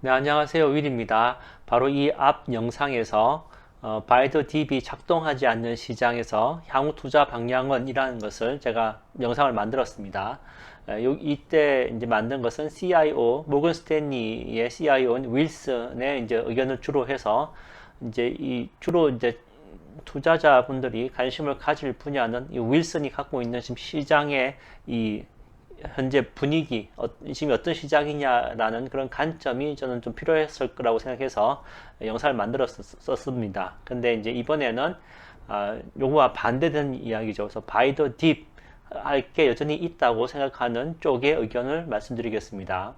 네, 안녕하세요. 윌입니다. 바로 이 앞 영상에서 바이더딥이 작동하지 않는 시장에서 향후 투자 방향은 이라는 것을 제가 영상을 만들었습니다. 이때 이제 만든 것은 CIO, 모건 스탠리의 CIO인 윌슨의 이제 의견을 주로 해서 주로 이제 투자자분들이 관심을 가질 분야는 이 윌슨이 갖고 있는 지금 시장의 이 현재 분위기, 지금 어떤 시장이냐라는 그런 관점이 저는 좀 필요했을 거라고 생각해서 영상을 만들었습니다. 근데 이제 이번에는 요거와 반대되는 이야기죠. 그래서 바이 더 딥 할 게 여전히 있다고 생각하는 쪽의 의견을 말씀드리겠습니다.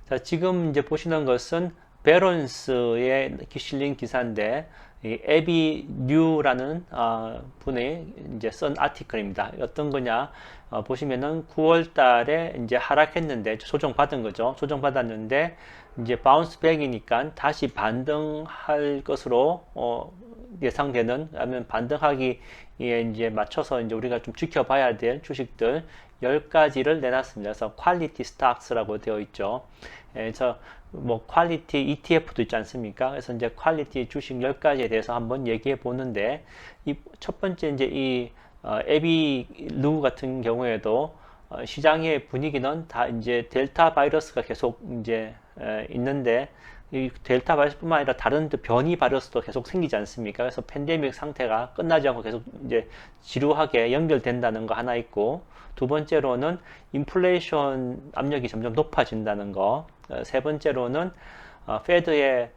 자, 지금 이제 보시는 것은 베런스에 실린 기사인데, 이 에비 뉴라는 분이 이제 쓴 아티클입니다. 어떤 거냐? 보시면은 9월 달에 이제 하락했는데 조정받은 거죠. 조정받았는데 이제 바운스 백이니까 다시 반등할 것으로 예상되는, 아니면 반등하기에 이제 맞춰서 이제 우리가 좀 지켜봐야 될 주식들 10가지를 내놨습니다. 그래서 퀄리티 스탁스라고 되어 있죠. 그래서 뭐 퀄리티 ETF도 있지 않습니까? 그래서 이제 퀄리티 주식 10가지에 대해서 한번 얘기해 보는데, 이 첫 번째 이제 이 에비루 같은 경우에도 시장의 분위기는 다 이제 델타 바이러스가 계속 이제 있는데, 이 델타 바이러스뿐만 아니라 다른 변이 바이러스도 계속 생기지 않습니까? 그래서 팬데믹 상태가 끝나지 않고 계속 이제 지루하게 연결된다는 거 하나 있고, 두 번째로는 인플레이션 압력이 점점 높아진다는 거, 세 번째로는 페드의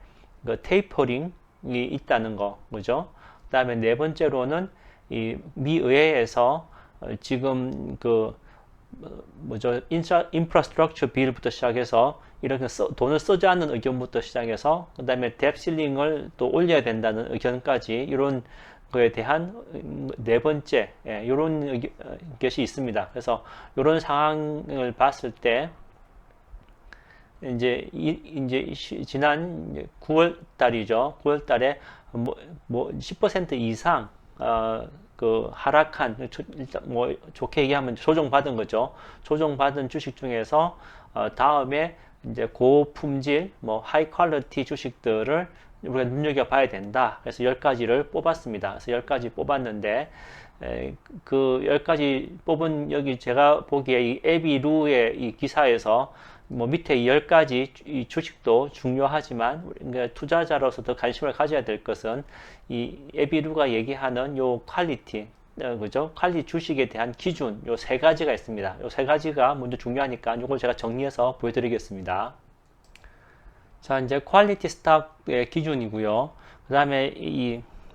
그 테이퍼링이 있다는 거, 그죠? 그다음에 네 번째로는 이 미 의회에서 지금 그 뭐죠, 인프라스트럭처 빌부터 시작해서 이렇게 돈을 쓰지 않는 의견부터 시작해서 그다음에 뎁 실링을 또 올려야 된다는 의견까지, 이런 거에 대한 네 번째, 이런 것이 있습니다. 그래서 이런 상황을 봤을 때 이제 지난 9월 달이죠. 9월 달에 뭐 10% 이상 그 하락한, 일단 뭐 좋게 얘기하면 조정받은 거죠. 조정받은 주식 중에서 다음에 이제 고품질 뭐 하이 퀄리티 주식들을 우리가 눈여겨봐야 된다. 그래서 10가지를 뽑았습니다. 그래서 10가지 뽑았는데, 그 10가지 뽑은, 여기 제가 보기에 이 에비루의 이 기사에서 뭐 밑에 이 10가지 이 주식도 중요하지만, 그러니까 투자자로서 더 관심을 가져야 될 것은 이 에비루가 얘기하는 요 퀄리티, 그죠? 퀄리티 주식에 대한 기준, 요 세 가지가 있습니다. 요 세 가지가 먼저 중요하니까 요걸 제가 정리해서 보여드리겠습니다. 자, 이제 퀄리티 스탁의 기준이고요. 그 다음에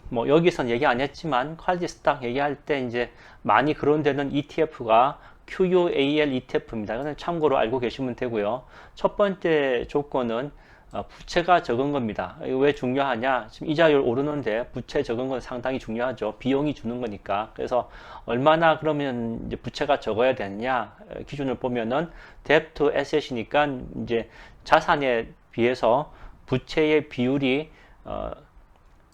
뭐 여기선 얘기 안 했지만 퀄리티 스탁 얘기할 때 이제 많이 거론되는 ETF가 QUAL ETF입니다. 그냥 참고로 알고 계시면 되고요. 첫 번째 조건은 부채가 적은 겁니다. 왜 중요하냐? 지금 이자율 오르는데 부채 적은 건 상당히 중요하죠. 비용이 주는 거니까. 그래서 얼마나 그러면 이제 부채가 적어야 되느냐? 기준을 보면은 debt to asset이니까 이제 자산에 비해서 부채의 비율이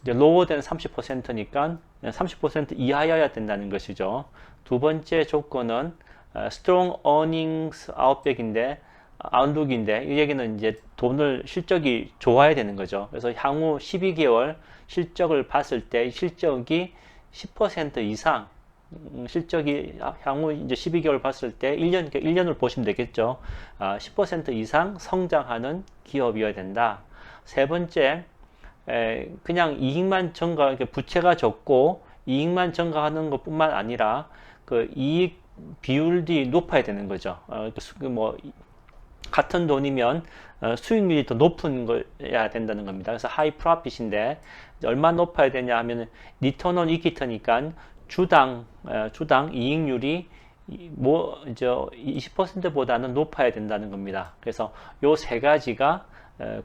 이제 lower than 30%니까 30% 이하여야 된다는 것이죠. 두 번째 조건은 strong earnings outlook인데, 이 얘기는 이제 실적이 좋아야 되는 거죠. 그래서 향후 12개월 실적을 봤을 때 실적이 10% 이상, 실적이 향후 이제 12개월 봤을 때 1년을 보시면 되겠죠. 10% 이상 성장하는 기업이어야 된다. 세 번째, 그냥 이익만 증가, 부채가 적고 이익만 증가하는 것뿐만 아니라 그 이익 비율이 높아야 되는 거죠. 뭐 같은 돈이면 수익률이 더 높은 거야 된다는 겁니다. 그래서 하이 프로핏인데 얼마 높아야 되냐 하면 리턴 온 이퀴티니까 주당 이익률이 뭐 이제 20%보다는 높아야 된다는 겁니다. 그래서 요 세 가지가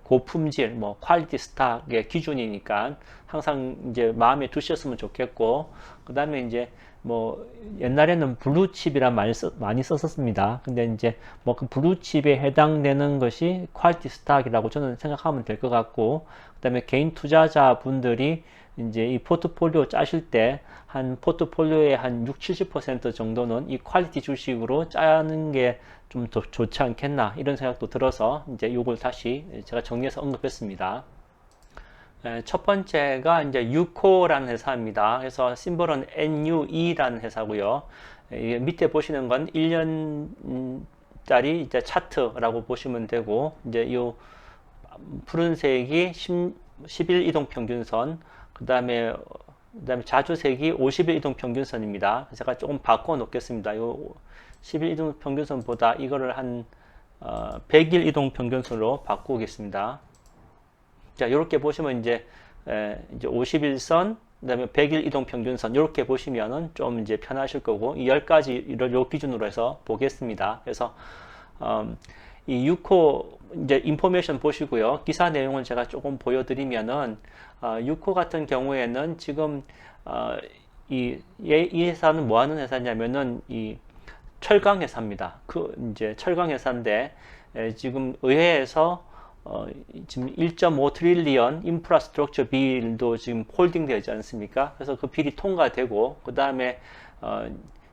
고품질, 뭐 퀄리티 스탁의 기준이니까 항상 이제 마음에 두셨으면 좋겠고, 그 다음에 이제 뭐 옛날에는 블루칩이란 많이 썼었습니다. 근데 이제 뭐 그 블루칩에 해당되는 것이 퀄리티 스탁이라고 저는 생각하면 될 것 같고, 그 다음에 개인 투자자 분들이 이제 이 포트폴리오 짜실 때 한 포트폴리오의 한 6, 70% 정도는 이 퀄리티 주식으로 짜는 게 좀 더 좋지 않겠나 이런 생각도 들어서 이제 이걸 다시 제가 정리해서 언급했습니다. 첫 번째가 이제 유코라는 회사입니다. 그래서 심볼은 NUE라는 회사고요. 밑에 보시는 건 1년짜리 이제 차트라고 보시면 되고, 이제 이 푸른색이 10일 이동 평균선, 그다음에 자주색이 50일 이동 평균선입니다. 제가 조금 바꿔 놓겠습니다. 요 10일 이동 평균선보다 이거를 한 100일 이동 평균선으로 바꾸겠습니다. 자, 이렇게 보시면 이제 51선, 그다음에 100일 이동 평균선 이렇게 보시면은 좀 이제 편하실 거고, 이 10가지를 요 기준으로 해서 보겠습니다. 그래서 이 6호 이제 인포메이션 보시고요. 기사 내용을 제가 조금 보여드리면은 6호 같은 경우에는 지금 이 회사는 뭐 하는 회사냐면은 이 철강 회사입니다. 그 이제 철강 회사인데 지금 의회에서 지금 1.5 트릴리언 인프라스트럭처 빌도 지금 홀딩 되지 않습니까? 그래서 그 빌이 통과되고, 그 다음에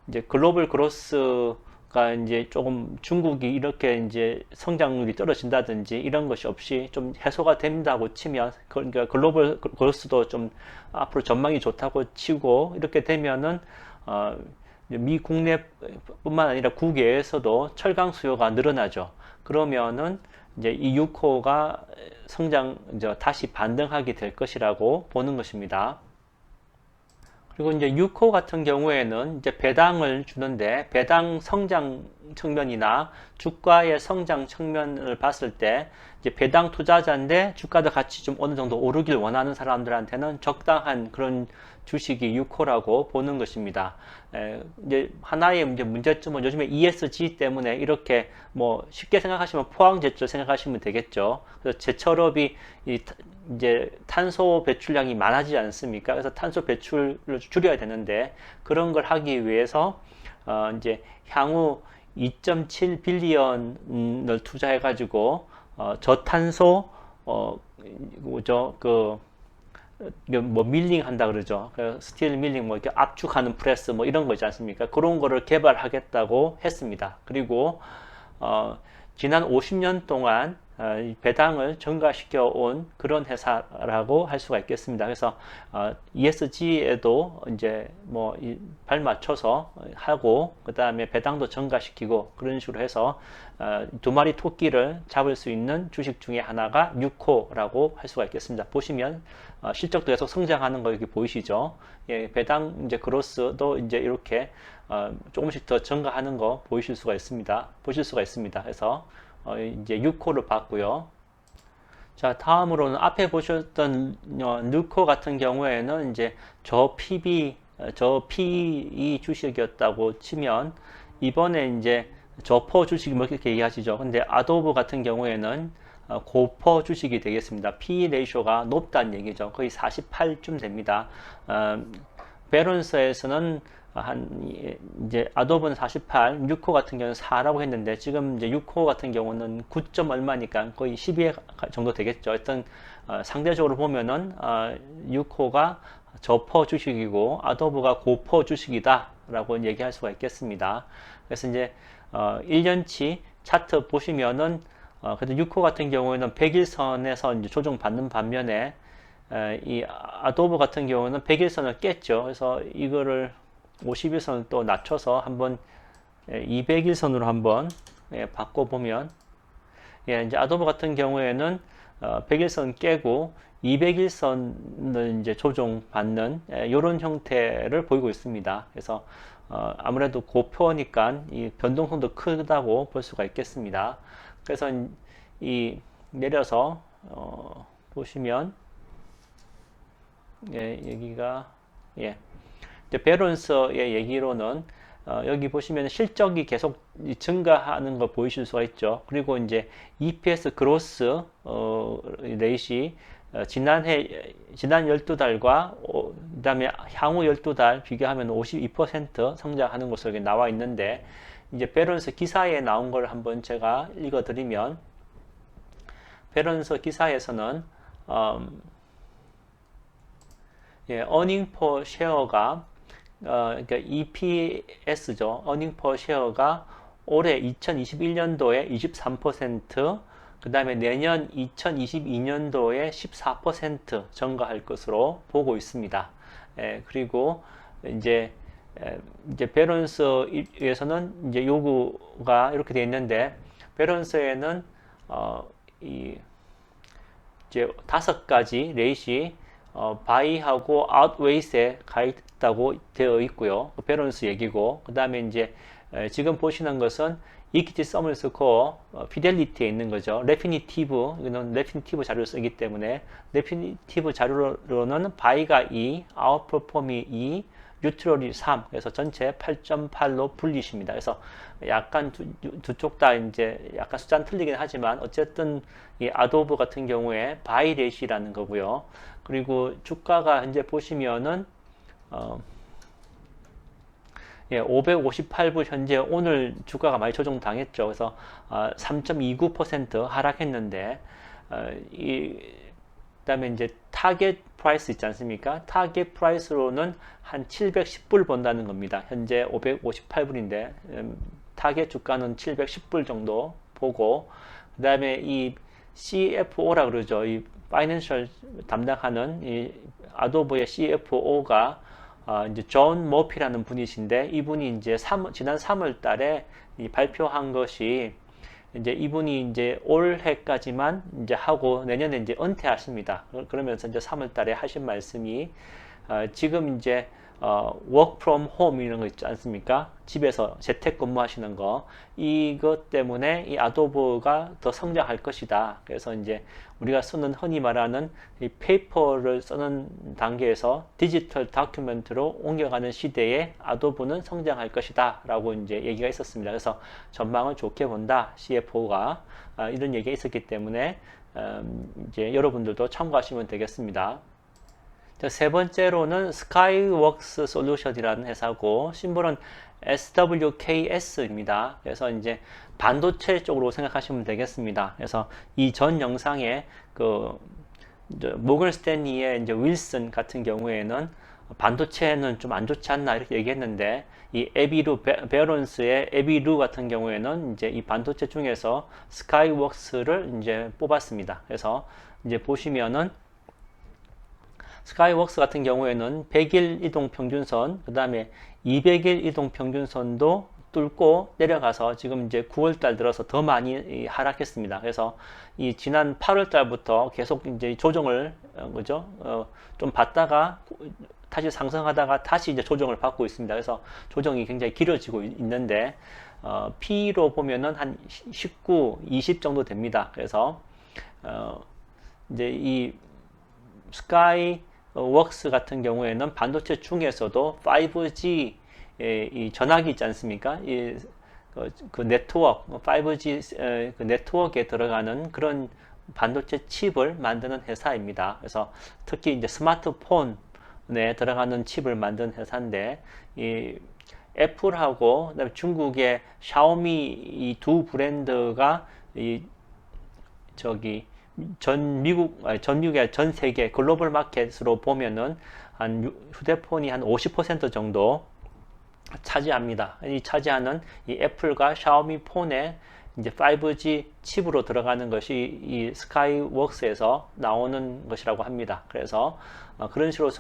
이제 글로벌 그로스가 이제 조금 중국이 이렇게 이제 성장률이 떨어진다든지 이런 것이 없이 좀 해소가 된다고 치면, 그러니까 글로벌 그로스도 좀 앞으로 전망이 좋다고 치고 이렇게 되면은 미 국내뿐만 아니라 국외에서도 철강 수요가 늘어나죠. 그러면은 이제 이 6호가 성장, 이제 다시 반등하게 될 것이라고 보는 것입니다. 그리고 이제 6호 같은 경우에는 이제 배당을 주는데, 배당 성장 측면이나 주가의 성장 측면을 봤을 때 이제 배당 투자자인데 주가도 같이 좀 어느 정도 오르길 원하는 사람들한테는 적당한 그런 주식이 6호라고 보는 것입니다. 이제 하나의 이제 문제점은 요즘에 ESG 때문에 이렇게 뭐 쉽게 생각하시면 포항제철 생각하시면 되겠죠. 그래서 제철업이 이제 탄소 배출량이 많아지지 않습니까? 그래서 탄소 배출을 줄여야 되는데, 그런 걸 하기 위해서 이제 향후 2.7 빌리언을 투자해 가지고 저탄소 뭐 밀링 한다 그러죠. 스틸 밀링, 뭐 이렇게 압축하는 프레스 뭐 이런 거 있지 않습니까? 그런 거를 개발하겠다고 했습니다. 그리고 지난 50년 동안 배당을 증가시켜 온 그런 회사라고 할 수가 있겠습니다. 그래서 ESG에도 이제 뭐 발맞춰서 하고, 그 다음에 배당도 증가시키고, 그런 식으로 해서 두 마리 토끼를 잡을 수 있는 주식 중에 하나가 6호라고 할 수가 있겠습니다. 보시면 실적도 계속 성장하는 거 여기 보이시죠? 예, 배당 이제 그로스도 이제 이렇게 조금씩 더 증가하는 거 보실 수가 있습니다. 그래서 이제 6호를 봤고요. 자, 다음으로는 앞에 보셨던 누코 같은 경우에는 이제 저 PE 주식이었다고 치면, 이번에 이제 저퍼 주식이 뭐 이렇게 얘기하시죠. 근데 아도브 같은 경우에는 고퍼 주식이 되겠습니다. PE 레이쇼가 높다는 얘기죠. 거의 48쯤 됩니다. 베런스에서는 이제 아도브는 48, 6호 같은 경우는 4라고 했는데, 지금 이제 6호 같은 경우는 9점 얼마니까 거의 12회 정도 되겠죠. 하여튼 상대적으로 보면은 6호가 저퍼 주식이고 아도브가 고퍼 주식이다라고 얘기할 수가 있겠습니다. 그래서 이제 1년치 차트 보시면은 그래도 6호 같은 경우에는 100일선에서 이제 조정받는 반면에 이 아도브 같은 경우는 100일선을 깼죠. 그래서 이거를 50일선을 또 낮춰서 한번 200일선으로 한번 바꿔보면, 이제 아도브 같은 경우에는 100일선 깨고 200일선을 이제 조정받는 이런 형태를 보이고 있습니다. 그래서 아무래도 고표니까 이 변동성도 크다고 볼 수가 있겠습니다. 그래서 이 내려서 보시면 여기가 밸런스의 얘기로는 여기 보시면 실적이 계속 증가하는 거 보이실 수가 있죠. 그리고 이제 EPS 그로스 레이시 지난 12달과 그다음에 향후 12달 비교하면 52% 성장하는 것으로 나와 있는데, 이제 밸런스 기사에 나온 걸 한번 제가 읽어 드리면, 밸런스 기사에서는 earning per share가 그러니까 EPS죠. earning per share가 올해 2021년도에 23%, 그 다음에 내년 2022년도에 14% 증가할 것으로 보고 있습니다. 그리고 이제 밸런스에서는 이제 요구가 이렇게 되어 있는데, 밸런스에는 이 이제 5가지 레이시 바이하고 아웃웨이스에 가 있다고 되어 있고요. 밸런스 얘기고, 그 다음에 이제 지금 보시는 것은 이퀴티 서머리 스코어 피델리티에 있는 거죠. 레피니티브, 이거는 레피니티브 자료를 쓰기 때문에 레피니티브 자료로는 바이가 2, 아웃퍼폼이 2, 뉴트럴이 3, 그래서 전체 8.8로 불리십니다. 그래서 약간 두 쪽 다 이제 약간 숫자는 틀리긴 하지만 어쨌든 이 아도브 같은 경우에 바이 레이시라는 거고요. 그리고 주가가 현재 보시면은 558불 현재 오늘 주가가 많이 조정당했죠. 그래서 3.29% 하락했는데 그다음에 이제 타겟 프라이스 있지 않습니까? 타겟 프라이스로는 한 710불 번다는 겁니다. 현재 558불인데 타겟 주가는 710불 정도 보고, 그다음에 이 CFO라 그러죠. 이 파이낸셜 담당하는 이 아도브의 CFO가 이제 존 머피라는 분이신데, 이분이 이제 지난 3월 달에 발표한 것이 이제 이분이 이제 올해까지만 이제 하고 내년에 이제 은퇴하십니다. 그러면서 이제 3월 달에 하신 말씀이 지금 이제 work from home 이런 거 있지 않습니까? 집에서 재택 근무하시는 거, 이것 때문에 이 아도브가 더 성장할 것이다. 그래서 이제 우리가 쓰는 흔히 말하는 이 페이퍼를 쓰는 단계에서 디지털 다큐멘트로 옮겨가는 시대에 아도브는 성장할 것이다 라고 이제 얘기가 있었습니다. 그래서 전망을 좋게 본다, CFO가 이런 얘기가 있었기 때문에 이제 여러분들도 참고하시면 되겠습니다. 세 번째로는 스카이웍스 솔루션이라는 회사고, 심볼은 SWKS입니다. 그래서 이제 반도체 쪽으로 생각하시면 되겠습니다. 그래서 이 전 영상에 모건 스탠리의 이제 윌슨 같은 경우에는 반도체는 좀 안 좋지 않나 이렇게 얘기했는데, 이 에비루 베런스의 에비루 같은 경우에는 이제 이 반도체 중에서 스카이웍스를 이제 뽑았습니다. 그래서 이제 보시면은 스카이웍스 같은 경우에는 100일 이동 평균선, 그 다음에 200일 이동 평균선도 뚫고 내려가서 지금 이제 9월 달 들어서 더 많이 하락했습니다. 그래서 이 지난 8월 달부터 계속 이제 조정을 그죠? 좀 받다가 다시 상승하다가 다시 이제 조정을 받고 있습니다. 그래서 조정이 굉장히 길어지고 있는데 P로 보면은 한 19, 20 정도 됩니다. 그래서 이제 이 스카이웍스 같은 경우에는 반도체 중에서도 5G 이 전화기 있지 않습니까? 그 네트워크, 5G 그 네트워크에 들어가는 그런 반도체 칩을 만드는 회사입니다. 그래서 특히 이제 스마트폰에 들어가는 칩을 만드는 회사인데, 이 애플하고 그다음에 중국의 샤오미 이 두 브랜드가 전 미국의 전 세계 글로벌 마켓으로 보면은 한 휴대폰이 한 50% 정도 차지합니다. 이 차지하는 이 애플과 샤오미 폰에 이제 5G 칩으로 들어가는 것이 이 스카이웍스에서 나오는 것이라고 합니다. 그래서 그런 식으로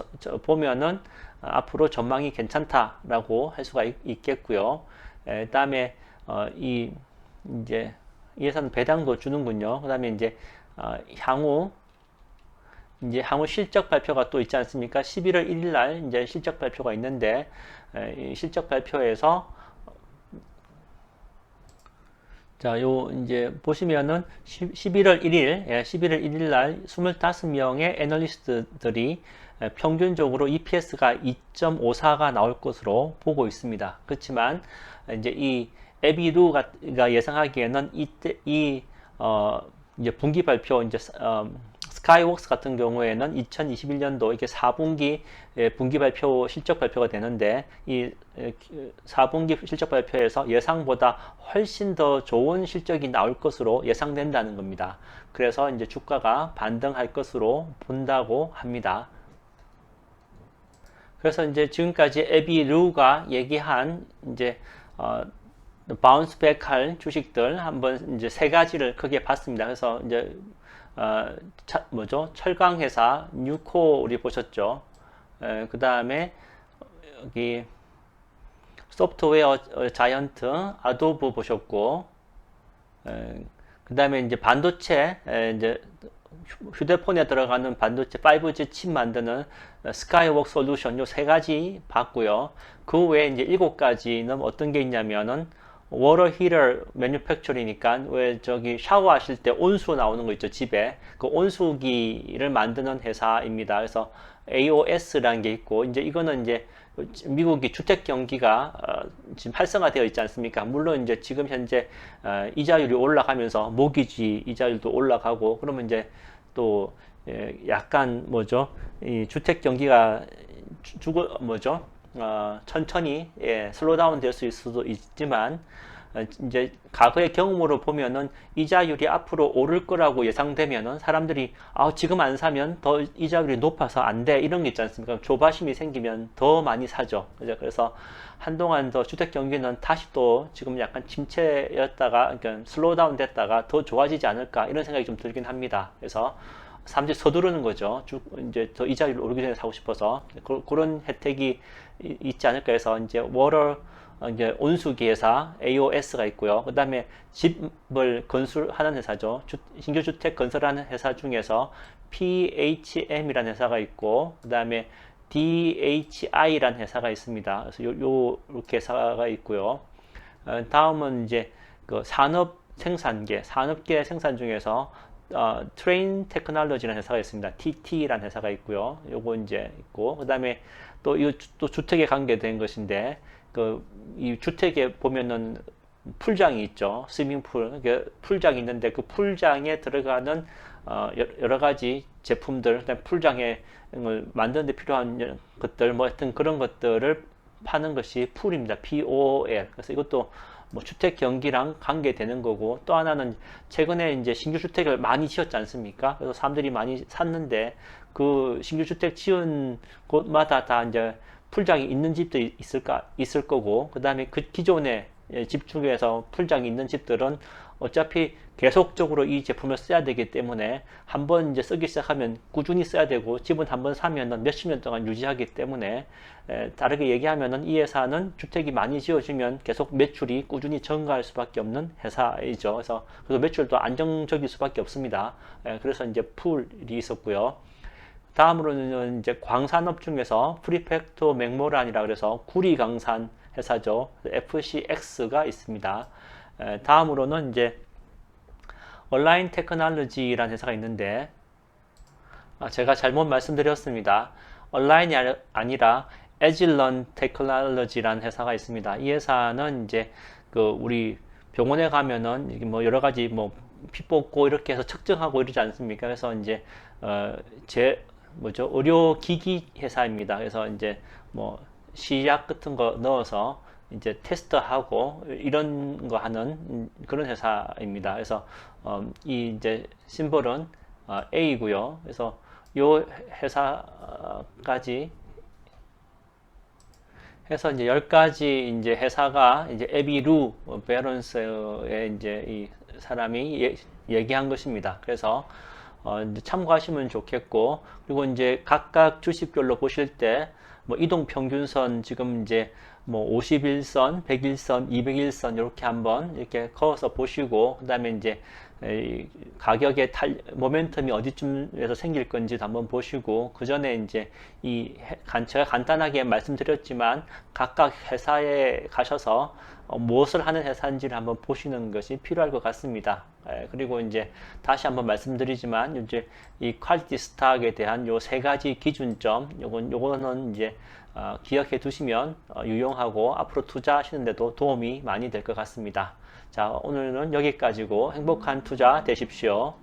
보면은 앞으로 전망이 괜찮다라고 할 수가 있겠고요. 그다음에 이제 이 회사는 배당도 주는군요. 그다음에 이제 향후 실적 발표가 또 있지 않습니까? 11월 1일 날 이제 실적 발표가 있는데, 이 실적 발표에서 요 이제 보시면은 11월 1일 날 25명의 애널리스트들이 평균적으로 EPS가 2.54가 나올 것으로 보고 있습니다. 그렇지만 이제 이 에비루가 예상하기에는 이제 분기 발표, 이제 스카이웍스 같은 경우에는 2021년도 이게 4분기 분기 발표 실적 발표가 되는데, 이 4분기 실적 발표에서 예상보다 훨씬 더 좋은 실적이 나올 것으로 예상된다는 겁니다. 그래서 이제 주가가 반등할 것으로 본다고 합니다. 그래서 이제 지금까지 에비 루가 얘기한 이제 바운스 백할 주식들 한번 이제 세 가지를 크게 봤습니다. 그래서 이제 뭐죠? 철강 회사 뉴코 우리 보셨죠? 그 다음에 여기 소프트웨어 자이언트 아도브 보셨고, 그 다음에 이제 반도체, 이제 휴대폰에 들어가는 반도체 5G 칩 만드는 스카이웍 솔루션 요 세 가지 봤고요. 그 외에 이제 7가지는 어떤 게 있냐면은 워터 히터 매뉴팩처리니까 왜 저기 샤워하실 때 온수 나오는 거 있죠, 집에. 그 온수기를 만드는 회사입니다. 그래서 AOS라는 게 있고, 이제 이거는 이제 미국이 주택 경기가 지금 활성화되어 있지 않습니까? 물론 이제 지금 현재 이자율이 올라가면서 모기지 이자율도 올라가고, 그러면 이제 또 약간 뭐죠? 이 주택 경기가 뭐죠? 천천히 슬로다운 될 수도 있지만, 이제 과거의 경험으로 보면은 이자율이 앞으로 오를 거라고 예상되면은 사람들이 지금 안 사면 더 이자율이 높아서 안 돼, 이런 게 있지 않습니까? 조바심이 생기면 더 많이 사죠. 그래서 한동안 더 주택 경기는 다시 또 지금 약간 침체였다가, 그러니까 슬로다운 됐다가 더 좋아지지 않을까, 이런 생각이 좀 들긴 합니다. 그래서 사람들이 서두르는 거죠. 이제 더 이자율 오르기 전에 사고 싶어서 그런 혜택이 있지 않을까 해서 이제 이제 온수기 회사 AOS가 있고요. 그 다음에 집을 건설하는 회사죠. 신규 주택 건설하는 회사 중에서 PHM이라는 회사가 있고, 그 다음에 DHI라는 회사가 있습니다. 그래서 요렇게 회사가 있고요. 다음은 이제 그 산업계 생산 중에서 트레인 테크놀로지라는 회사가 있습니다. TT라는 회사가 있고요. 요거 이제 있고, 그 다음에 또 주택에 관계된 것인데, 이 주택에 보면은 풀장이 있죠. 스위밍풀, 풀장이 있는데 그 풀장에 들어가는 여러 가지 제품들, 그다음에 풀장에 만드는 데 필요한 것들, 뭐 하여튼 그런 것들을 파는 것이 풀입니다. POL. 그래서 이것도 뭐 주택 경기랑 관계되는 거고, 또 하나는 최근에 이제 신규 주택을 많이 지었지 않습니까? 그래서 사람들이 많이 샀는데 그 신규 주택 지은 곳마다 다 이제 풀장이 있는 집도 있을 거고, 그 다음에 그 기존의 집 중에서 풀장이 있는 집들은 어차피 계속적으로 이 제품을 써야 되기 때문에 한번 이제 쓰기 시작하면 꾸준히 써야 되고, 집은 한번 사면은 몇십 년 동안 유지하기 때문에, 다르게 얘기하면은 이 회사는 주택이 많이 지어지면 계속 매출이 꾸준히 증가할 수밖에 없는 회사이죠. 그래서 매출도 안정적일 수밖에 없습니다. 그래서 이제 풀이 있었고요. 다음으로는 이제 광산업 중에서 프리팩토 맥모란이라 그래서 구리강산 회사죠. FCX가 있습니다. 다음으로는 이제 온라인 테크놀로지라는 회사가 있는데, 제가 잘못 말씀드렸습니다. 온라인이 아니라 에질런 테크놀로지라는 회사가 있습니다. 이 회사는 이제 우리 병원에 가면은 뭐 여러 가지 뭐 피 뽑고 이렇게 해서 측정하고 이러지 않습니까? 그래서 이제 의료기기 회사입니다. 그래서 이제 뭐 시약 같은 거 넣어서 이제 테스트하고 이런 거 하는 그런 회사입니다. 그래서 이 이제 심볼은 A고요. 그래서 요 회사까지 해서 이제 10가지 이제 회사가 이제 에비루 베런스의 이제 이 사람이 얘기한 것입니다. 그래서 이제 참고하시면 좋겠고, 그리고 이제 각각 주식별로 보실 때 뭐 이동 평균선 지금 이제 뭐 51선, 101선, 201선 이렇게 한번 이렇게 그어서 보시고, 그다음에 이제 가격의 모멘텀이 어디쯤에서 생길 건지도 한번 보시고, 그 전에 이제 제가 간단하게 말씀드렸지만 각각 회사에 가셔서 무엇을 하는 회사인지를 한번 보시는 것이 필요할 것 같습니다. 그리고 이제 다시 한번 말씀드리지만 이제 이 퀄리티 스탁에 대한 요 세 가지 기준점, 요거는 이제 기억해 두시면 유용하고 앞으로 투자하시는데도 도움이 많이 될 것 같습니다. 자, 오늘은 여기까지고 행복한 투자 되십시오.